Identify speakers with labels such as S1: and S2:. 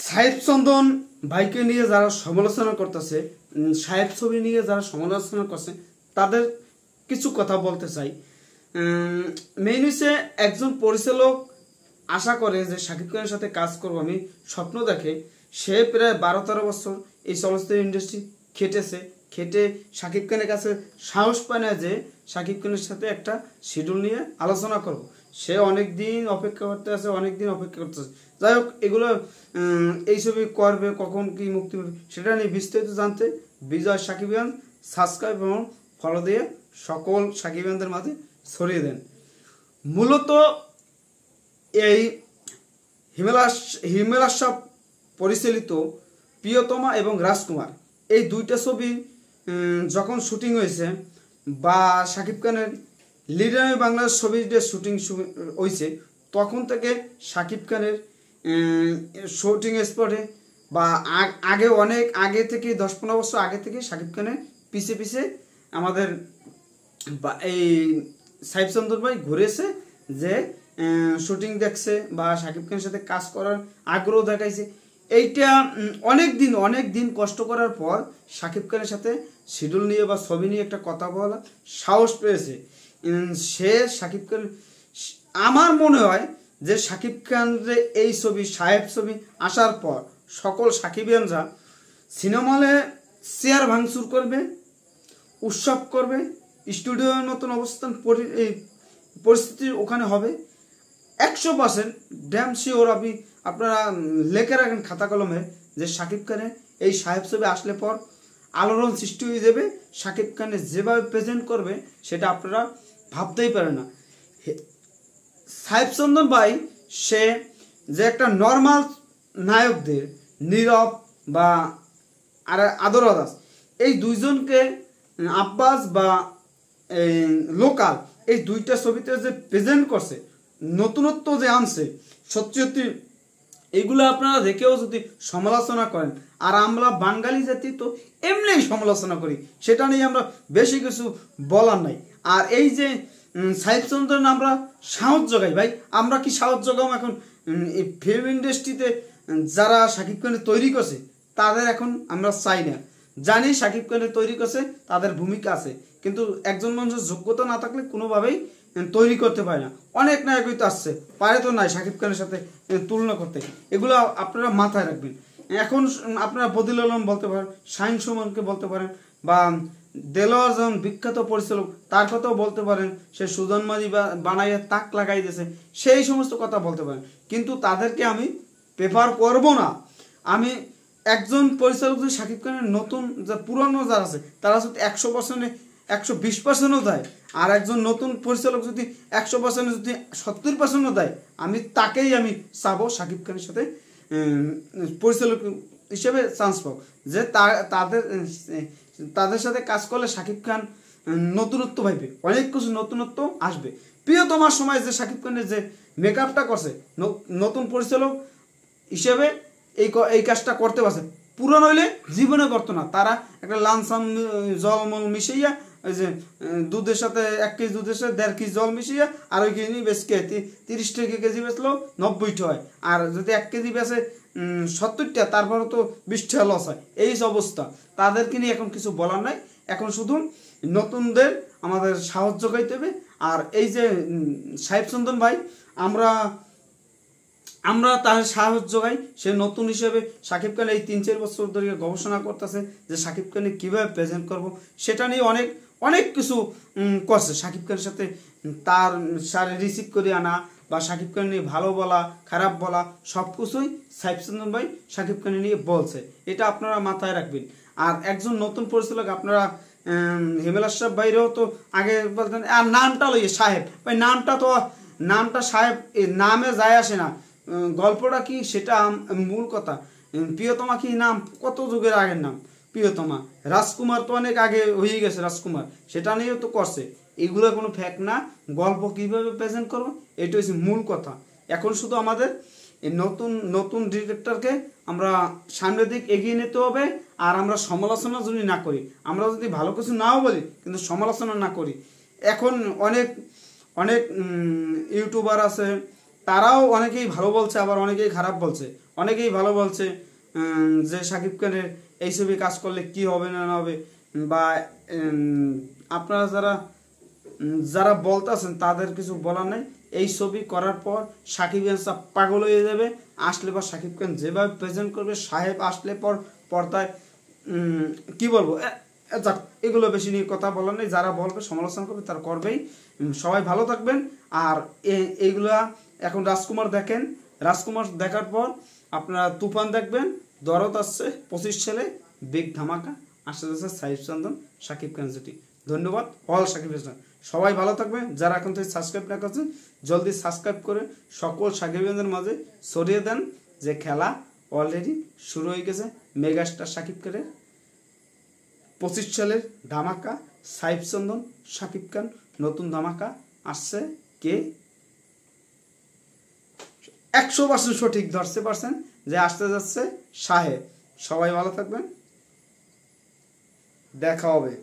S1: সাহেব চন্দন ভাইকে নিয়ে যারা সমালোচনা করতেছে, সাহেব ছবি নিয়ে যারা সমালোচনা করছে, তাদের কিছু কথা বলতে চাই। মেইন হচ্ছে একজন পরিচালক আশা করে যে শাকিব খানের সাথে কাজ করবো, আমি স্বপ্ন দেখে সে প্রায় 12-13 বছর এই চলচ্চিত্র ইন্ডাস্ট্রি খেটে শাকিব খানের কাছে সাহস পায় না যে শাকিব খানের সাথে একটা শিডিউল নিয়ে আলোচনা করব। সে অনেক দিন অপেক্ষা করতে আছে, যাই হোক, এগুলো এই ছবি করবে, কখন কি মুক্তি পাবে সেটা নিয়ে বিস্তারিত জানতে বিজয় সাকিবিয়ান সাবস্ক্রাইব এবং ফলো দিয়ে সকল সাকিবিয়ানদের মাঝে ছড়িয়ে দেন। মূলত এই হিমেলাস পরিচালিত প্রিয়তমা এবং রাজকুমার এই দুইটা ছবি যখন শুটিং হয়েছে বা শাকিব খানের লিডার বাংলাদেশ ছবিতে শুটিং হয়েছে, তখন থেকে শাকিব খানের শুটিং স্পটে বা আগে অনেক আগে থেকে 10-15 বছর আগে থেকে শাকিব খানের পিছে আমাদের এই সাহেব চন্দন ভাই ঘুরেছে, যে শুটিং দেখছে বা শাকিব খানের সাথে কাজ করার আগ্রহ দেখাইছে। এইটা অনেক দিন কষ্ট করার পর শাকিব খানের সাথে শিডিউল নিয়ে বা ছবি নিয়ে একটা কথা বলা সাহস পেয়েছে সে শাকিব খান। আমার মনে হয় যে শাকিব খানের এই ছবি সাহেব ছবি আসার পর সকল সাকিবিয়ানরা সিনেমা হলে চেয়ার ভাঙচুর করবে, উৎসব করবে, স্টুডিও নতুন অবস্থান পরিস্থিতি ওখানে হবে 100%। Damn sure. আপনারা লেখে রাখেন খাতা কলমে যে শাকিব খানের এই সাহেব ছবি আসলে পর আলোড়ন সৃষ্টি হয়ে যাবে। শাকিব খানের যেভাবে প্রেজেন্ট করবে সেটা আপনারা ভাবতেই পারেন না। সাহেব চন্দন ভাই সে যে একটা নর্মাল নায়কদের নীরব বা আদর আদাস এই দুইজনকে আব্বাস বা লোকাল এই দুইটা ছবিতে যে প্রেজেন্ট করছে, নতুনত্ব যে আনছে, সত্যি এইগুলো আপনারা দেখেও যদি সমালোচনা করেন, আর আমরা বাঙালি জাতি তো এমনি সমালোচনা করি, সেটা নিয়ে আমরা বেশি কিছু বলার নাই। আর এই যে সাহেব চন্দ্রন আমরা সাহস যোগাই ভাই, আমরা কি সাহস যোগাম? এখন এই ফিল্ম ইন্ডাস্ট্রিতে যারা শাকিব খানের তৈরি করছে তাদের এখন আমরা চাই না। জানি শাকিব খানের তৈরি করছে, তাদের ভূমিকা আছে, কিন্তু একজন মানুষের যোগ্যতা না থাকলে কোনোভাবেই তৈরি করতে পারে না। অনেক নায়কই তো আসছে, পারে তো নাই শাকিব খানের সাথে তুলনা করতে। এগুলো আপনারা মাথায় রাখবেন। এখন আপনারা বদিল আলম বলতে পারেন, শাহিন সুমনকে বলতে পারেন, বা দেলোয়ার যেমন বিখ্যাত পরিচালক তার কথাও বলতে পারেন, সে সুজন মাঝি বানাইয়া তাক লাগাই দিয়েছে, সেই সমস্ত কথা বলতে পারেন, কিন্তু তাদেরকে আমি প্রেফার করব না। আমি একজন পরিচালক যদি শাকিব খানের নতুন যা পুরনো যারা আছে তারা যদি 100%-এ 120%ও দেয়, আর একজন নতুন পরিচালক যদি 100%-এ যদি 70%ও দেয়, আমি তাকেই চাবো শাকিব খানের সাথে পরিচালক হিসেবে চান্স পাবো, যে তাদের সাথে কাজ করলে শাকিব খান নতুনত্ব পাইবে, অনেক কিছু নতুনত্ব আসবে। প্রিয়তমার সময় যে শাকিব খানের যে মেকআপটা করছে, নতুন পরিচালক হিসেবে এই কাজটা করতে পারছে, পুরনো হইলে জীবনে করতো না। তারা একটা লামসাম জলমল মিশাইয়া, ওই যে দুধের সাথে 1 কেজি দুধের সাথে 1.5 কেজি জল মিশিয়ে আর ওই কেজি বেচকে 30 টাকা কেজি বেচলো 90টা হয়, আর যদি 1 কেজি বেচে 70টা, তারপরে তো 20টা লস হয়। এই অবস্থা, তাদেরকে নিয়ে এখন কিছু বলার নাই। এখন শুধু নতুনদের আমাদের সাহস যোগাইতে হবে। আর এই যে সাহেব চন্দন ভাই, আমরা তার সাহস যোগাই। সে নতুন হিসেবে শাকিব খান এই 3-4 বছর ধরে গবেষণা করতেছে যে শাকিব খানকে কীভাবে প্রেজেন্ট করব, সেটা নিয়ে অনেক কিছু করছে। শাকিব খানের সাথে তার সারে রিসিভ করে আনা বা শাকিব খান নিয়ে ভালো বলা খারাপ বলা সব কিছুই সাহেব চন্দন ভাই শাকিব খান নিয়ে বলছে, এটা আপনারা মাথায় রাখবেন। আর একজন নতুন পরিচালক আপনারা হিমেলাস বাইরেও তো আগে বলতেন, আর নামটা লইয়ে সাহেব ভাই, নামটা সাহেব নামে যায় আসে না, গল্পটা কি সেটা মূল কথা। প্রিয়তমা কি নাম, কত যুগের আগের নাম প্রিয়তমা। রাজকুমার তো অনেক আগে হয়ে গেছে রাজকুমার, সেটা নিয়েও তো করছে। এগুলো কোনো ফ্যাক্ট না, গল্প কিভাবে প্রেজেন্ট করবো এটা হচ্ছে মূল কথা। এখন শুধু আমাদের এই নতুন ডিরেক্টরকে আমরা সামনের দিক এগিয়ে নিতে হবে। আর আমরা সমালোচনা যদি না করি, আমরা যদি ভালো কিছু নাও বলি কিন্তু সমালোচনা না করি। এখন অনেক ইউটিউবার আছে, তারাও অনেকেই ভালো বলছে, আবার অনেকেই খারাপ বলছে, অনেকেই ভালো বলছে যে শাকিব খানের এই ছবি কাজ করলে কি হবে না না হবে, বা আপনারা যারা বলতেছেন তাদের কিছু বলার নেই। এই ছবি করার পর শাকিব খান পাগল হয়ে যাবে, আসলে পর শাকিব খান যেভাবে প্রেজেন্ট করবে, সাহেব আসলে পর পর্দায় কি বলবো, যাক এগুলো বেশি নিয়ে কথা বলার নেই। যারা বলবে সমালোচনা করবে তারা করবেই। সবাই ভালো থাকবেন। আর এইগুলা এখন রাজকুমার দেখেন, রাজকুমার দেখার পর আপনারা তুফান দেখবেন, দরদ আসছে 25 সালে, বিগ ধামাকা আসতে যাচ্ছে সাহিব চন্দন শাকিব খান জুটি। ধন্যবাদ অল শাকিব খান, সবাই ভালো থাকবেন। যারা এখন থেকে সাবস্ক্রাইব না করছেন জলদি সাবস্ক্রাইব করে সকল সাকিবিয়ানদের মাঝে ছড়িয়ে দেন যে খেলা অলরেডি শুরু হয়ে গেছে। মেগাস্টার শাকিব খানের 25 সালের ধামাকা, সাহিব চন্দন শাকিব খান নতুন ধামাকা আসছে। কে 100% সঠিক ধরতে পারছেন যে আসতে যাচ্ছে সাহেব। সবাই ভালো থাকবেন, দেখা হবে।